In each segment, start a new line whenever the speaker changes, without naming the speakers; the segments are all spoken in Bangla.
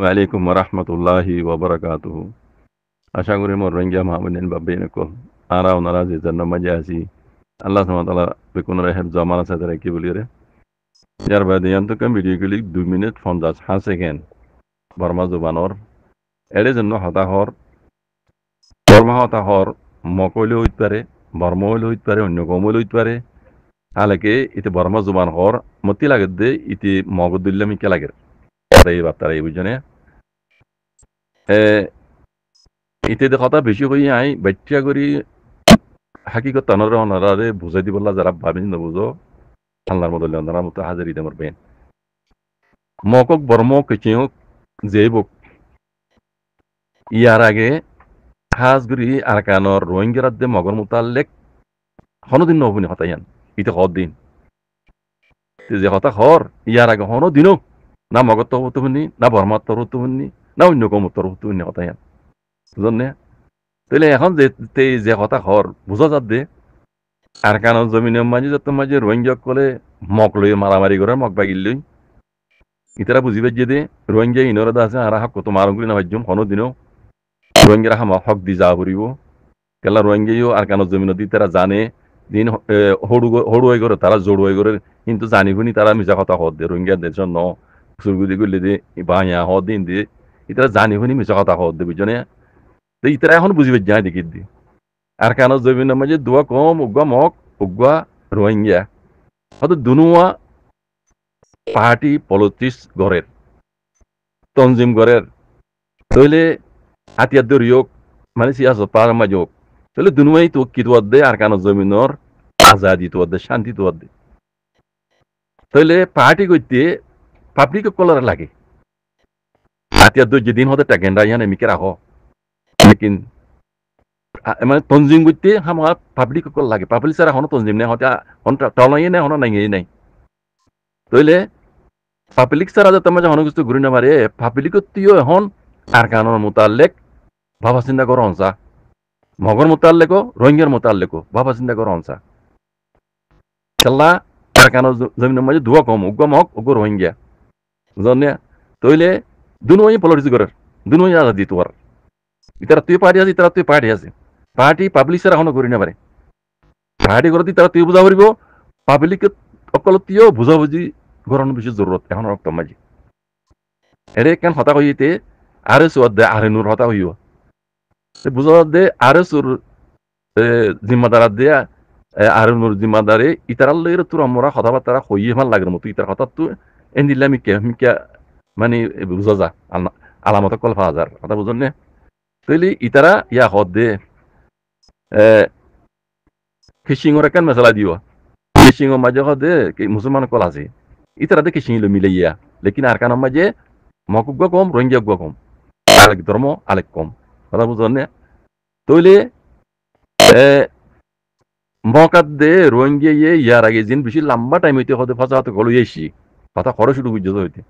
আলাইকুম রহমতুল্লাহি ওবরাকাতুহু। আশা করি মোর রোহিঙ্গা মাহমুদিন বাব্বেন কল আরা ওনারা যে জন্য মাঝে আছি আল্লাহ সুবহানাহু ওয়া তাআলা বেকুনরে হেফজ আমানত সাথে কি বলি রে যার বাদে তো কম ভিডিও ক্লিক 2 মিনিট 50 সেকেন্ড বর্মা জুবানর এর জন্য হতাহর বর্মা হতাহর মকইলে হইতে পারে বর্মা হইলে হইতে পারে অন্য কম হইলে হইতে পারে আলেকে ইতে বর্মা জুবান হর মতি লাগে দে ইতি মগদুল্লাহ মিকে লাগে এই বার্তারা এই বুঝনে ইতে কথা বেশি হই আই বাচ্চা করি হাকিকত তানরে অনারে বুঝাই দিবল্লা যারা ভাবিনি নবুঝো আল্লাহর মদলে অনারা মতো হাজারি দেমর বেন মকক বর্ম কেচিও জেবক ইয়ার আগে হাজগুড়ি আরকানর রোহিঙ্গার দে মগর মোতালেক হনদিন নবনি হতাইয়ান ইতে হদিন যে হতা হর ইয়ার আগে হনদিনও না মগর তরুতুমনি না বর্মার তরুতুমনি না অন্য কম তরুতুমনি হতাইয়ান বুঝলেন তাহলে এখন যে হতা হর বুঝা যাত দে আরকানর জমিনের মাঝে যত মাঝে রোহিঙ্গা কলে মক লই মারামারি করে মক বাগিল লই ইতারা বুঝিবে যে দে রোহিঙ্গা ইনরা আছে আর হাক কত মারুগুলি না ভাজ্যম হনদিনও রোহিঙ্গারা হামা হক দি যা পড়িব কেলা রোহিঙ্গাইও আর কেন জমিন দি তারা জানে দিন হড়ুয়াই করে তারা জড়ুয়াই করে কিন্তু জানি শুনি তারা মিছা কথা হদ দে রোহিঙ্গা দেশ ন সুরগুদি করলে দে বাঁয়া হদ দিন দে ইতারা জানি শুনি মিছা কথা হদ দে বুঝনে তো ইতারা এখন বুঝিবে যায় দেখি দি আর কেন জমিনের মাঝে দোয়া কম উগা মক উগা রোহিঙ্গা হয়তো দুনুয়া পার্টি পলিটিক্স গড়ের তঞ্জিম গড়ের তইলে হাতিয়ার দরিয়োগ মানে সিয়াসত পার মাঝোক তাহলে দুনুয়াই তো কি তোয়ার দে আর কেন জমিনর আজাদি তোয়ার দে শান্তি তোয়ার দে তাহলে পার্টি করতে পাবলিক কলার লাগে হাতিয়ার দর যেদিন হতে টাকেন্ডা ইয়ানে মিকে রাখো লেকিন মানে তঞ্জিম করতে আমার পাবলিক কল লাগে পাবলিক ছাড়া হনো তঞ্জিম নেই হতে টলাই নাই হনো নাই নাই তাহলে পাবলিক ছাড়া যাতে মাঝে হনো কিছু ঘুরি না মারে পাবলিক তুইও এখন আর কানোর মোতালেক ভাবা চিন্তা করো হনসা মগর মোতালেকো রোহিঙ্গার মোতালেকো ভাবা চিন্তা করো হনসা খেলা আর কানোর জমিনের মাঝে ধোয়া কম উগ্র মক উগ্র রোহিঙ্গা বুঝলেন তইলে দুনুই পলিটিক্স করে দুনুই আজাদি তোমার ইতারা তুই পার্টি আছে ইতারা তুই পার্টি আছে পার্টি পাবলিক ছাড়া এখনো করি না পারে পার্টি করে তারা তুই বুঝা পারিব পাবলিক অকল তুইও বুঝাবুঝি করানোর বেশি জরুরত এখন রক্ত মাঝি এরে কেন হতা হইতে আর এস দে আর নূর হতা হইব বুঝা দে আর এসুর জিম্মাদার দিয়া আর নূর জিম্মাদারে ইতারাল লইরে তোর আমরা কথাবার্তা হইয়ে ভাল লাগের মতো ইতার হঠাৎ তো এন্দিল্লা মিকা মানে বুঝা যা আলামত কল হাজার কথা বুঝুন নে তৈলি ইতারা ইয়া হদ দে খিসিংর কেন মেসালা দিও খিসিংর মাঝে হদে মুসলমান কল আছে ইতারা দে খিসিং মিলে ইয়া লেকিন আর কানার মাঝে মকুগ্য কম রোহিঙ্গা কম আলেক ধর্ম আলেক কম কথা বুঝুন নে তৈলে মকাত দে রোহিঙ্গা ইয়ে ইয়ার আগে যেন বেশি লম্বা টাইম হইতে হতে ফসা হতে গলো এসি কথা খরচ শুরু বুঝতে হইতে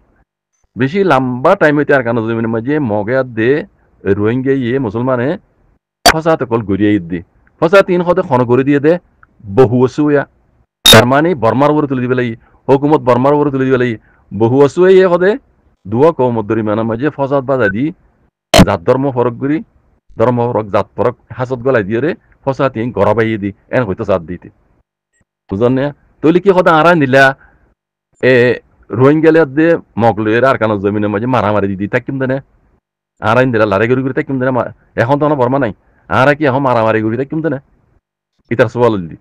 বেশি লম্বা টাইম হইতে আর কানো জমিনের মাঝে মগাত দে রোহিঙ্গা ইয়ে মুসলমানে ফসা হতে কল গড়িয়ে দি ফসা তিন হতে খন করে দিয়ে দে বহু অসুয়া তার মানে বর্মার উপরে তুলে দিবে লাগি হুকুমত বর্মার উপরে তুলে দিবে লাগি বহু অসুয়া ইয়ে হদে দুয়া কৌমদ্দরি মানের মাঝে ফসাদ বাজা দি জাত ধর্ম ফরক করি ধর্ম ফরক জাত ফরক হাসত গলাই দিয়ে রে ফসা তিন গড়া বাইয়ে দি এন হইতো জাত দিতে বুঝলেন না তৈলি কি কথা আড়াই নিলা রোহিঙ্গা দে মগলের আর কানো জমিনের মাঝে মারামারি দি থাকিম দেনে আড়াই দিলা লারে গড়ি থাকিম দেনে এখন তো বর্মা নাই আর কি এখন মারামারি গড়ি থাকিম দেনে ইতার সওয়াল দি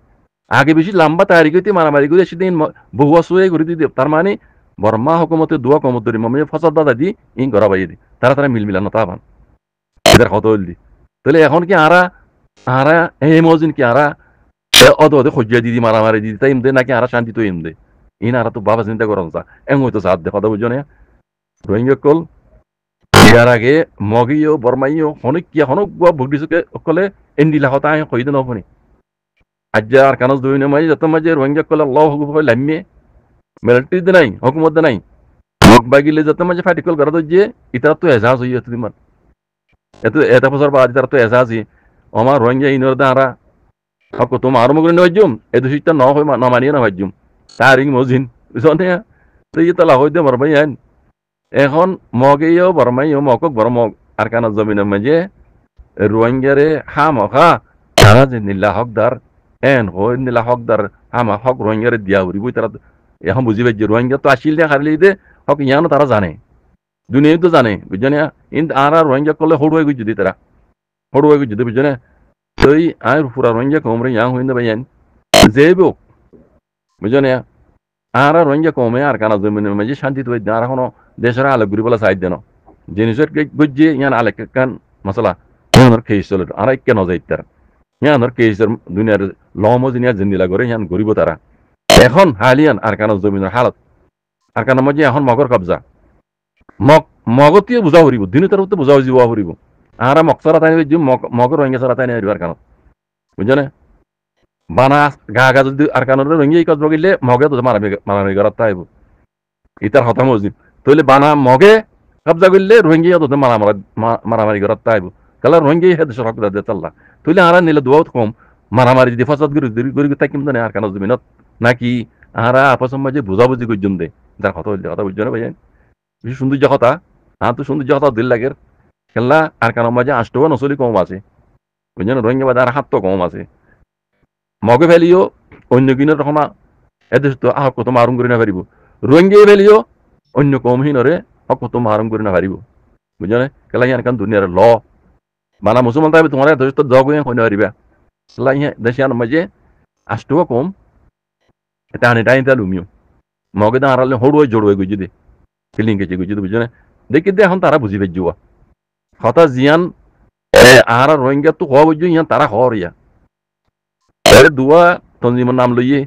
আগে বেশি লম্বা তৈরি করতে মারামারি করে সেদিন বহু আসুয়ে করে দি তার মানে বর্মা হুকুমতে দোয়া কমতরি মামে ফসাদ দাদা দি ইন গড়া বাইয়ে দি তারা মিলমিলানো তা পান এদের কত দি তাহলে এখন কি আরা এই মজিন কি আরা অদ খোঁজিয়া দিদি মারামারি দিদি তাই দে নাকি আরা শান্তি তো দে ইন আরা তো বাবা চিন্তা করন যা এম হইতো সাথ দে কথা বুঝো না রোহিঙ্গা কল ইয়ার আগে মগিও বর্মাইও হনক কি হনক ভুগিসুকে কলে এন্ডিলা হতা কই দে নফনি আজ আর কানস দুইনে মাঝে যত মাঝে রোহিঙ্গা কলে আল্লাহ হুকুম লাম্মে মিলিটারি দে নাই হুকুমত দে নাই মগ বাগিলে যত মাঝে ফাটিকল গড়া দইয়ে ইতারা তো এজাজ হইয়া তুমিমান এত এটা বছর বাদ ইতারা তো এজাজি আমার রোহিঙ্গা ইনর দাঁড়া হক তোমার মগরে নজুম এ দুশিটা ন হয় না মানিয়ে না ভাজুম তারিং মজিন বুঝনে তো ইয়ে তালা হইতে মারবাই আইন এখন মগেও বরমাইও মকক বড় মগ আরকানা জমিনের মাঝে রোহিঙ্গারে হামখা তারা যে নীলা হকদার এন হই নীলা হকদার হামা হক রোহিঙ্গারে দিয়া উড়িবই তারা এখন বুঝি পাইছে রোহিঙ্গা তো আসিল দিয়ে হারলি দে হক ইয়ানো তারা জানে দুনিয়ায় তো জানে বুঝছেন কিন্তু আর রোহিঙ্গা করলে হড়ুয়াই গুজি দি তারা হড়ুয়াই গুজি দি বুঝছেন তুই আর পুরা রোহিঙ্গা কমরে ইয়াং হইন্দে বাইন যে বুক বুঝছেন আর রোহিঙ্গা কমে আর কানা জমিনের মাঝে শান্তি তো আর এখনো দেশের আলোক ঘুরি বলা সাইড দেন জিনিসের গুজি ইয়ান আলেক কান মশলা ইয়ানোর খেয়ে চলে আর কেন যাই তার ইয়ানোর কেসের দুনিয়ার লমো জিনিয়া জিন্দিলা করে ইয়ান গরিব তারা এখন হালিয়ান আর কানা জমিনের হালত আর কানা মাঝে এখন মগর কবজা মগতিয়ে বুঝা হরিব দিনে তার তো বুঝা বুঝিব হরিব আর মকসরা তাই মগর রোহিঙ্গা সারা তাই আর কানত বুঝছেন বানা গা গা যদি আর কারণে রঙিয়ে কাজ বগিলে মগে তো মারামারি করার তাইব ইতার হতাম মসজিদ তৈলে বানা মগে কবজা করলে রোহিঙ্গিয়া তো মারামারি করার তাইব কালা রোহিঙ্গিয়া হেদ সরক দে চাল্লা তৈলে আর নিলে দোয়াত কম মারামারি যদি ফসাদ গরি তাকিম তো আর কানো জমিনত নাকি আরা আপস মাঝে বুঝাবুঝি করছেন দে যার কথা হইলে কথা বুঝছো না ভাই বেশি সৌন্দর্য কথা তো সৌন্দর্য কথা দিল লাগে খেলা আর কারণ মাঝে আষ্টও নচলি কম আছে বুঝছেন রোহিঙ্গা বাদে আর হাত কম আছে মগে ফেলিও অন্য কিনের রকম এদেশ তো আহ কত মারুম করে না পারিব রোহিঙ্গা ফেলিও অন্য কমহীনরে হক কত মারুম করে না পারিব বুঝলে কেলা ইয়ান কান দুনিয়ার ল বানা মুসলমান তাই তোমার দেশ তো দগ হয়ে হইতে পারিবা কেলা ইয়া দেশিয়ান মাঝে আষ্টও কম এটা আনি টাইম তা লুমিও মগে দা আড়ালে হড়ুয়ে জড়ুয়ে গুজি দে ফিলিং কেছে গুজি দে বুঝলে দেখি দে এখন তারা বুঝি পেজুয়া হতা জিয়ান আর রোহিঙ্গা তো হওয়া বুঝছো ইয়ান তারা হওয়ার ইয়া দুয়া তঞ্জিমের নাম লইয়ে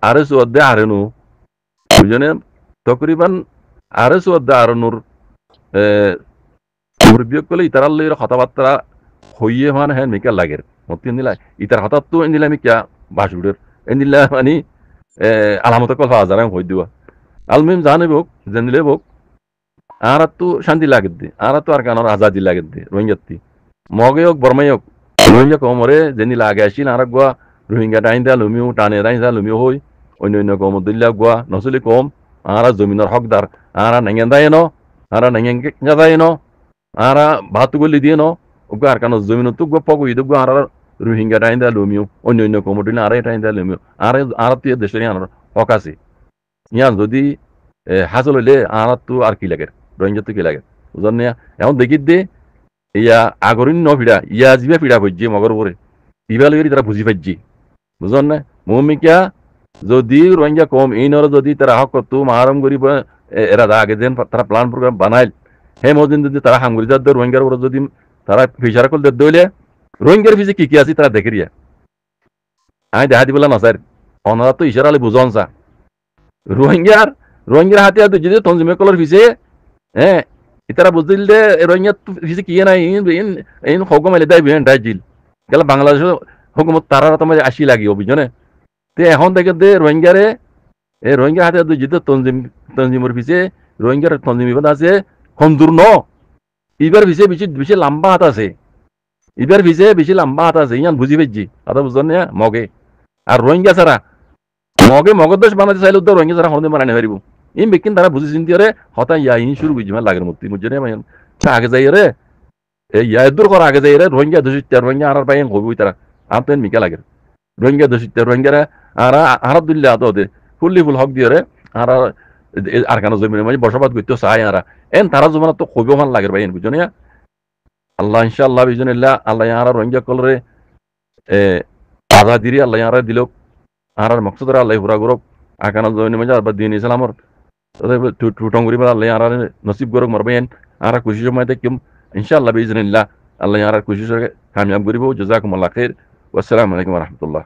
আরে সুয়াদে আরে নু বুঝলেন তকরিবান আরে সুয়াদে আরে নুর মুরব্বী কলে ইতারার লইয়ের কথাবার্তা হইয়ে মানে হ্যাঁ মিকা লাগের মতি নিলা ইতার হঠাৎ তো এনিলা মিকা বাসুডের এনিলা মানে আলামত কল পাওয়া যায় হই দিবা আলমিম জানে বোক জানিলে বোক আর তো শান্তি লাগে দে আর তো আর কানোর আজাদি লাগে দে রোহিঙ্গাতি মগে হোক বর্মাই হোক রোহিঙ্গা কমরে যেনিলা আগে আসিল আর গোয়া রোহিঙ্গা টাইন দা লুমিও টানে টাইন দা লুমিও হই অন্য কম দিল্লা গোয়া নচলি কম আর জমিনের হকদার আর নেঙেন দায় ন আর নেঙেন দায় ন আর ভাতু গলি দিয়ে ন ওগো আর কানো জমিন তো গো পগই দো আর রোহিঙ্গা টাইন দা লুমিও অন্য কম দিলে আর টাইন দা লুমিও আর তুই দেশের আর হক আছে ইয়ান যদি হাসল হইলে আর তো আর কি লাগে রোহিঙ্গা তো কি লাগে বুঝলেন না এখন দেখি দে ইয়া আগরিন ন ফিড়া ইয়া জিবা ফিড়া ভজ্জি মগর উপরে ইবা লইরি তারা বুঝি পাইজি বুঝলেন না মৌমিকা যদি রোহিঙ্গা কম এই নর যদি তারা হক করতো মাহারম করি এরা আগে যেন তারা প্ল্যান প্রোগ্রাম বানাইল হে মদিন যদি তারা হামগুড়ি যাদের রোহিঙ্গার উপর যদি তারা ফিসার করলে দইলে রোহিঙ্গার ফিসে কি আছে তারা দেখেরিয়া আমি দেখা দিবলা না স্যার অনারা তো ইশারা আলী বুঝন সা রোহিঙ্গার হাতে হাতে যদি তঞ্জিমে কলর ফিসে হ্যাঁ ইতারা বুঝদিল দে রোহিঙ্গা ফিসে কি নাই ইন হকম এলে দেয় বিহেন ডাইজিল গেলে বাংলাদেশের হুকুমত তারা তোমার আসি লাগি অভিযোগে তে এখন থেকে দে রোহিঙ্গারে এই রোহিঙ্গা হাতে যেতে তঞ্জিমের পিছিয়ে রোহিঙ্গার তঞ্জিম বিপদ আছে খন্দুর ন ইবার পিছিয়ে বেশি লম্বা হাত আছে ইবার পিছিয়ে বেশি লম্বা হাত আছে ইয়ান বুঝি পেয়েছি কথা বুঝলেন না মগে আর রোহিঙ্গা ছাড়া মগের দেশ বানাতে চাইলে তো রোহিঙ্গা ছাড়া হতে মারানি পারিব ইন বেকিন তারা বুঝি চিন্তি রে হতা ইয়া ইনি শুরু বুঝি লাগের মূর্তি বুঝছে না আগে যাই রে ইয়া দূর করা আগে যাই রে রোহিঙ্গা দোষিত্য রোহিঙ্গা আর পাই হবি তারা আর তো মিকা লাগে রোহিঙ্গা দোষিত্য রোহিঙ্গারা আর দিল্লি আতো দে ফুল্লি ফুল হক দিয়ে রে আর কেন জমিনের মাঝে বসবাস করতে চাই আর এন তারা জমানা তো খুবই ভাল লাগে ভাই বুঝছো না আল্লাহ ইনশাআল্লাহ বিজনিল্লাহ আল্লাহ আর রোহিঙ্গা কলরে আজাদিরি আল্লাহ আর দিল আর মকসুদরা আল্লাহ হুরা গরব আর কেন জমিনের মাঝে আর দিন ইসলামর টুটং করি আল্লাহ আর নসিব গরব মরবেন আর খুশি সময় দেখিম ইনশাআল্লাহ বিজনিল্লাহ আল্লাহ আর খুশি কামিয়াব করিব জাযাকুমুল্লাহ খাইর ওয়াসসালামু আলাইকুম ওয়া রাহমাতুল্লাহ